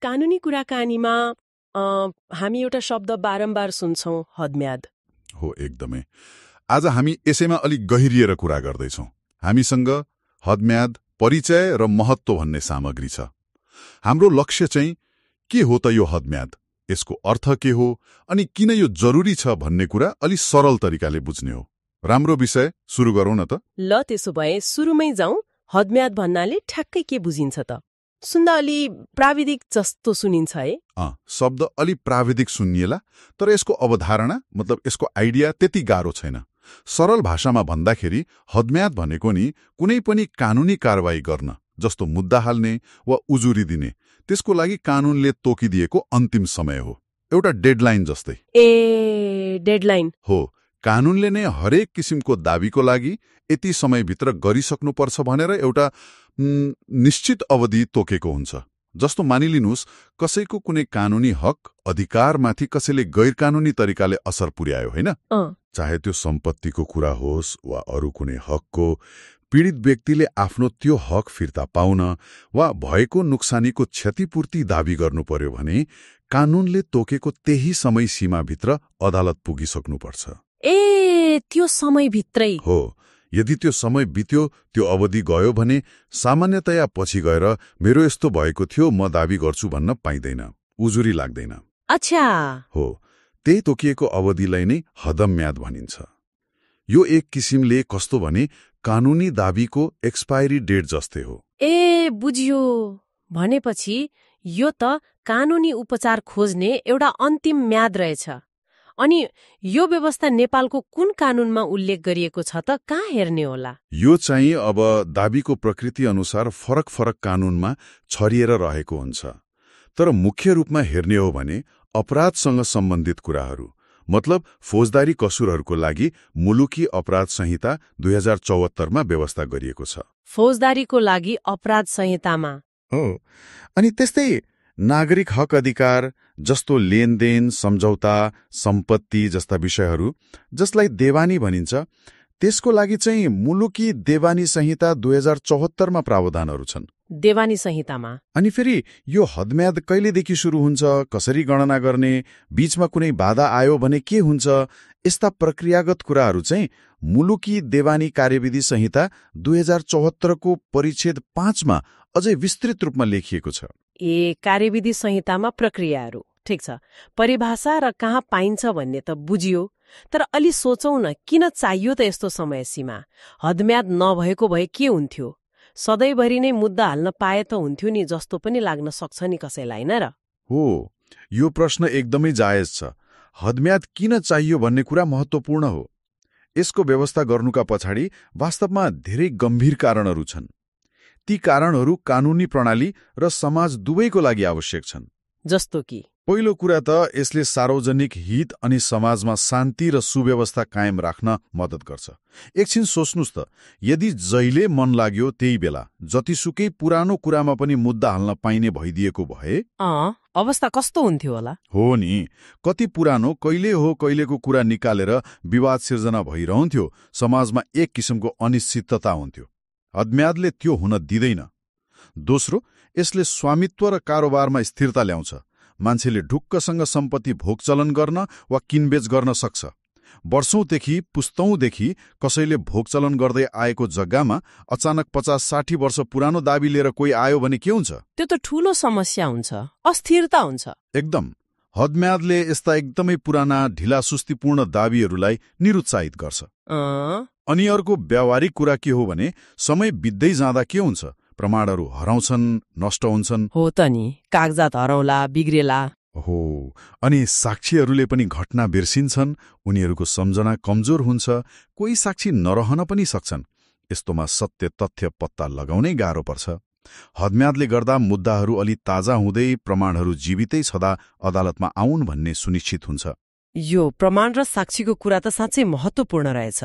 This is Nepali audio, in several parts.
कानुनी कुराकानीमा हामी एउटा शब्द बारम्बार सुन्छौं, हदम्याद। हो, एकदमै। आज हामी यसैमा अलिक गहिरिएर कुरा गर्दैछौँ। हामीसँग हदम्याद, परिचय र महत्त्व भन्ने सामग्री छ। हाम्रो लक्ष्य चाहिँ के हो त यो हदम्याद, यसको अर्थ के हो अनि किन यो जरुरी छ भन्ने कुरा अलि सरल तरिकाले बुझ्ने हो। राम्रो विषय, सुरु गरौँ न त। ल त्यसो भए सुरुमै जाउँ। हदम्याद भन्नाले ठ्याक्कै के बुझिन्छ त? सुन्दा अलि प्राविधिक जस्तो सुनिन्छ है। शब्द अलि प्राविधिक सुनिएला, तर यसको अवधारणा मतलब यसको आइडिया त्यति गाह्रो छैन। सरल भाषामा भन्दाखेरि हदम्याद भनेको नि कुनै पनि कानुनी कारवाही गर्न, जस्तो मुद्दा हाल्ने वा उजुरी दिने, त्यसको लागि कानूनले तोकिदिएको अन्तिम समय हो। एउटा डेडलाइन जस्तै। डेडलाइन हो। कानूनले नै हरेक किसिमको दाबीको लागि यति समयभित्र गरिसक्नुपर्छ भनेर एउटा निश्चित अवधि तोकेको हुन्छ। जस्तो मानिलिनुहोस्, कसैको कुनै कानूनी हक, अधिकारमाथि कसैले गैर कानूनी तरिकाले असर पुर्यायो होइन, चाहे त्यो सम्पत्तिको कुरा होस् वा अरू कुनै हकको, पीडित व्यक्तिले आफ्नो त्यो हक फिर्ता पाउन वा भएको नोक्सानीको क्षतिपूर्ति दाबी गर्नु पर्यो भने कानूनले तोकेको त्यही समय सीमाभित्र अदालत पुगिसक्नुपर्छ। त्यो समयभित्रै हो। यदि त्यो समय बित्यो, त्यो अवधि गयो भने सामान्यतया पछि गएर मेरो यस्तो भएको थियो, म दाबी गर्छु भन्न पाइँदैन, उजुरी लाग्दैन। अच्छा। हो, त्यही तोकिएको अवधिलाई नै हदम्याद भनिन्छ। यो एक किसिमले कस्तो भने कानूनी दाबीको एक्सपायरी डेट जस्तै हो। बुझियो। भनेपछि यो त कानूनी उपचार खोज्ने एउटा अन्तिम म्याद रहेछ। अनि यो व्यवस्था नेपालको कुन कानूनमा उल्लेख गरिएको छ त? कहाँ हेर्ने होला? यो चाहिँ अब दाबीको प्रकृति अनुसार फरक फरक कानूनमा छरिएर रहेको हुन्छ। तर मुख्य रूपमा हेर्ने हो भने अपराधसँग सम्बन्धित कुराहरू, मतलब फौजदारी कसुरहरूको लागि मुलुकी अपराध संहिता 2074मा व्यवस्था गरिएको छ। फौजदारीको लागि अपराध संहितामा हो। अनि त्यस्तै नागरिक हक अधिकार जस्तो लेनदेन, सम्झौता, सम्पत्ति जस्ता विषयहरू जसलाई देवानी भनिन्छ, त्यसको लागि चाहिँ मुलुकी देवानी संहिता 2074मा प्रावधानहरू छन्। देवानी संहितामा। अनि फेरि यो हदम्याद कहिलेदेखि सुरु हुन्छ, कसरी गणना गर्ने, बीचमा कुनै बाधा आयो भने के हुन्छ, यस्ता प्रक्रियागत कुराहरू चाहिँ मुलुकी देवानी कार्यविधि संहिता 2074को परिच्छेद 5मा अझै विस्तृत रूपमा लेखिएको छ। कार्यविधि संहितामा प्रक्रियाहरू ठिक छ, परिभाषा र कहाँ पाइन्छ भन्ने त बुझियो। तर अलि सोचौं न, किन चाहियो त यस्तो समय सीमा? हदम्याद नभएको भए के हुन्थ्यो? सधैँभरि नै मुद्दा हाल्न पाए त हुन्थ्यो नि जस्तो पनि लाग्न सक्छ नि कसैलाई, होइन र? हो, यो प्रश्न एकदमै जायज छ। हदम्याद किन चाहियो भन्ने कुरा महत्त्वपूर्ण हो। यसको व्यवस्था गर्नुका पछाडि वास्तवमा धेरै गम्भीर कारणहरू छन्। ती कारणहरू कानूनी प्रणाली र समाज दुवैको लागि आवश्यक छन्। जस्तो कि पहिलो कुरा त यसले सार्वजनिक हित अनि समाजमा शान्ति र सुव्यवस्था कायम राख्न मद्दत गर्छ। एकछिन सोच्नुस् त, यदि जहिले मन लाग्यो त्यही बेला जतिसुकै पुरानो कुरामा पनि मुद्दा हाल्न पाइने भइदिएको भए अवस्था कस्तो हुन्थ्यो होला? हो नि, कति पुरानो कहिले हो कहिलेको कुरा निकालेर विवाद सिर्जना भइरहन्थ्यो, समाजमा एक किसिमको अनिश्चितता हुन्थ्यो। हदम्यादले त्यो हुन दिँदैन। दोस्रो, यसले स्वामित्व र कारोबारमा स्थिरता ल्याउँछ। मान्छेले ढुक्कसँग सम्पत्ति भोगचलन गर्न वा किनबेच गर्न सक्छ। वर्षौंदेखि, पुस्तौंदेखि कसैले भोगचलन गर्दै आएको जग्गामा अचानक 50-60 वर्ष पुरानो दाबी लिएर कोही आयो भने के हुन्छ? त्यो त ठूलो समस्या हुन्छ, अस्थिरता हुन्छ। एकदम। हदम्यादले यस्ता एकदमै पुराना ढिलासुस्तीपूर्ण दाबीहरूलाई निरुत्साहित गर्छ। अनि अर्को व्यावहारिक कुरा के हो भने समय बित्दै जाँदा के हुन्छ? प्रमाणहरू हराउँछन्, नष्ट हुन्छन्। हो त नि, कागजात हराउला, बिग्रेला। हो, अनि साक्षीहरूले पनि घटना बिर्सिन्छन्, उनीहरूको सम्झना कमजोर हुन्छ, कोही साक्षी नरहन पनि सक्छन्। यस्तोमा सत्य तथ्य पत्ता लगाउनै गाह्रो पर्छ। हदम्यादले गर्दा मुद्दाहरू अलि ताजा हुँदै प्रमाणहरू जीवितै छँदा अदालतमा आउन् भन्ने सुनिश्चित हुन्छ। यो प्रमाण र साक्षीको कुरा त साँच्चै महत्त्वपूर्ण रहेछ।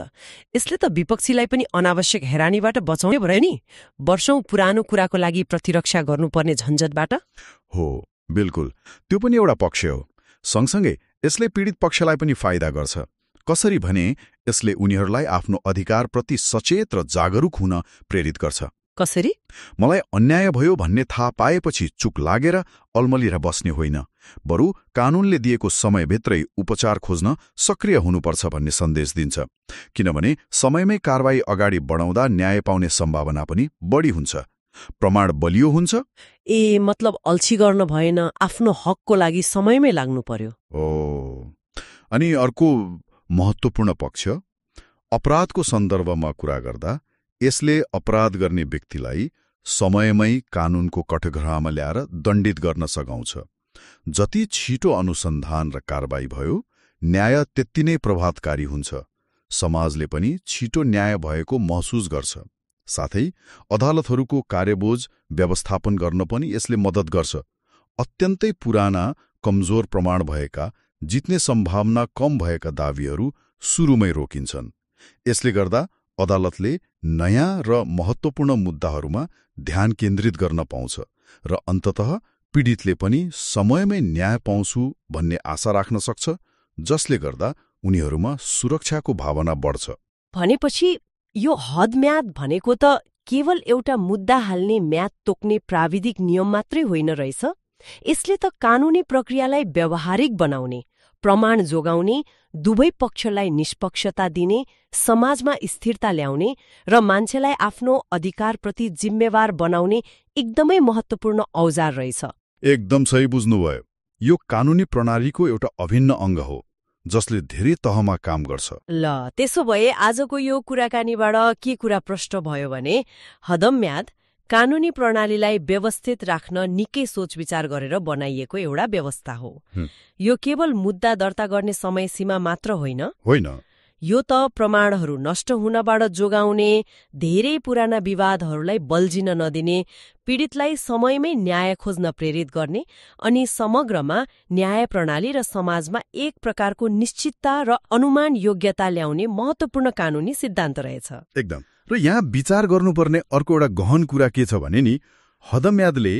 यसले त विपक्षीलाई पनि अनावश्यक हैरानीबाट बचाउने भयो नि, वर्षौं पुरानो कुराको लागि प्रतिरक्षा गर्नुपर्ने झन्झटबाट। हो, बिल्कुल, त्यो पनि एउटा पक्ष हो। सँगसँगै यसले पीडित पक्षलाई पनि फाइदा गर्छ। कसरी भने यसले उनीहरूलाई आफ्नो अधिकारप्रति सचेत र जागरूक हुन प्रेरित गर्छ। कसरी? मलाई अन्याय भयो भन्ने थाहा पाएपछि चुक लागेर अल्मलिएर बस्ने होइन, बरु कानूनले दिएको समयभित्रै उपचार खोज्न सक्रिय हुनुपर्छ भन्ने सन्देश दिन्छ। किनभने समयमै कारबाही अगाडि बढाउँदा न्याय पाउने सम्भावना पनि बढी हुन्छ, प्रमाण बलियो हुन्छ। मतलब अल्छी गर्न भएन, आफ्नो हकको लागि समयमै लाग्नु पर्यो। अनि अर्को महत्त्वपूर्ण पक्ष, अपराधको सन्दर्भमा कुरा गर्दा यसले अपराध गर्ने व्यक्तिलाई समयमै कानूनको कठघरामा ल्याएर दण्डित गर्न सघाउँछ। जति छिटो अनुसन्धान र कारबाही भयो, न्याय त्यति नै प्रभावकारी हुन्छ। समाजले पनि छिटो न्याय भएको महसुस गर्छ। साथै अदालतहरूको कार्यबोझ व्यवस्थापन गर्न पनि यसले मद्दत गर्छ। अत्यन्तै पुराना, कमजोर प्रमाण भएका, जित्ने सम्भावना कम भएका दावीहरू सुरुमै रोकिन्छन्। यसले गर्दा अदालतले नयाँ र महत्त्वपूर्ण मुद्दाहरूमा ध्यान केन्द्रित गर्न पाउँछ र अन्ततः पीडितले पनि समयमै न्याय पाउँछु भन्ने आशा राख्न सक्छ, जसले गर्दा उनीहरूमा सुरक्षाको भावना बढ्छ। भनेपछि यो हदम्याद भनेको त केवल एउटा मुद्दा हाल्ने म्याद तोक्ने प्राविधिक नियम मात्रै होइन रहेछ। यसले त कानूनी प्रक्रियालाई व्यावहारिक बनाउने, प्रमाण जोगाउने, दुवै पक्षलाई निष्पक्षता दिने, समाजमा स्थिरता ल्याउने र मान्छेलाई आफ्नो अधिकारप्रति जिम्मेवार बनाउने एकदमै महत्त्वपूर्ण औजार रहेछ। एकदम सही बुझ्नुभयो। यो कानूनी प्रणालीको एउटा अभिन्न अङ्ग हो, जसले धेरै तहमा काम गर्छ। ल, त्यसो भए आजको यो कुराकानीबाट के कुरा प्रष्ट भयो भने हदम्याद कानूनी प्रणालीलाई व्यवस्थित राख्न निकै सोचविचार गरेर बनाइएको एउटा व्यवस्था हो। यो केवल मुद्दा दर्ता गर्ने समय सीमा मात्र होइन, यो त प्रमाणहरू नष्ट हुनबाट जोगाउने, धेरै पुराना विवादहरूलाई बल्झिन नदिने, पीडितलाई समयमै न्याय खोज्न प्रेरित गर्ने अनि समग्रमा न्याय प्रणाली र समाजमा एक प्रकारको निश्चितता र अनुमान योग्यता ल्याउने महत्त्वपूर्ण कानूनी सिद्धान्त रहेछ। एकदम। र यहाँ विचार गर्नुपर्ने अर्को एउटा गहन कुरा के छ भने नि, हदम्यादले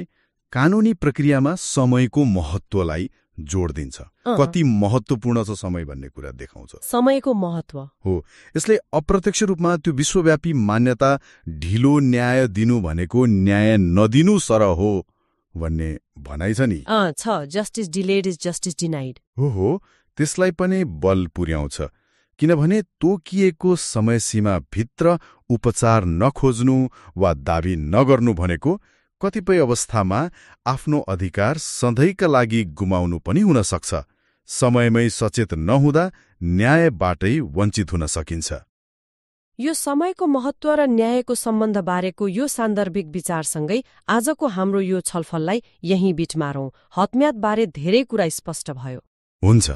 कानूनी प्रक्रियामा समयको महत्त्वलाई जोड दिन्छ। कति महत्त्वपूर्ण छ समय भन्ने कुरा देखाउँछ। समयको महत्त्व हो। यसले अप्रत्यक्ष रूपमा त्यो विश्वव्यापी मान्यता ढिलो न्याय दिनु भनेको न्याय नदिनु सरह हो भन्ने भनाइ छ नि। Justice delayed is justice denied. हो, त्यसलाई पनि बल पुर्याउँछ। किनभने तोकिएको समयसीमा भित्र उपचार नखोज्नु वा दाबी नगर्नु भनेको कतिपय अवस्थामा आफ्नो अधिकार सधैँका लागि गुमाउनु पनि हुन सक्छ। समयमै सचेत नहुँदा न्यायबाटै वञ्चित हुन सकिन्छ। यो समयको महत्त्व र न्यायको सम्बन्ध बारेको यो सान्दर्भिक विचारसँगै आजको हाम्रो यो छलफललाई यहीँ बिट मारौं। हदम्याद बारे धेरै कुरा स्पष्ट भयो। हुन्छ।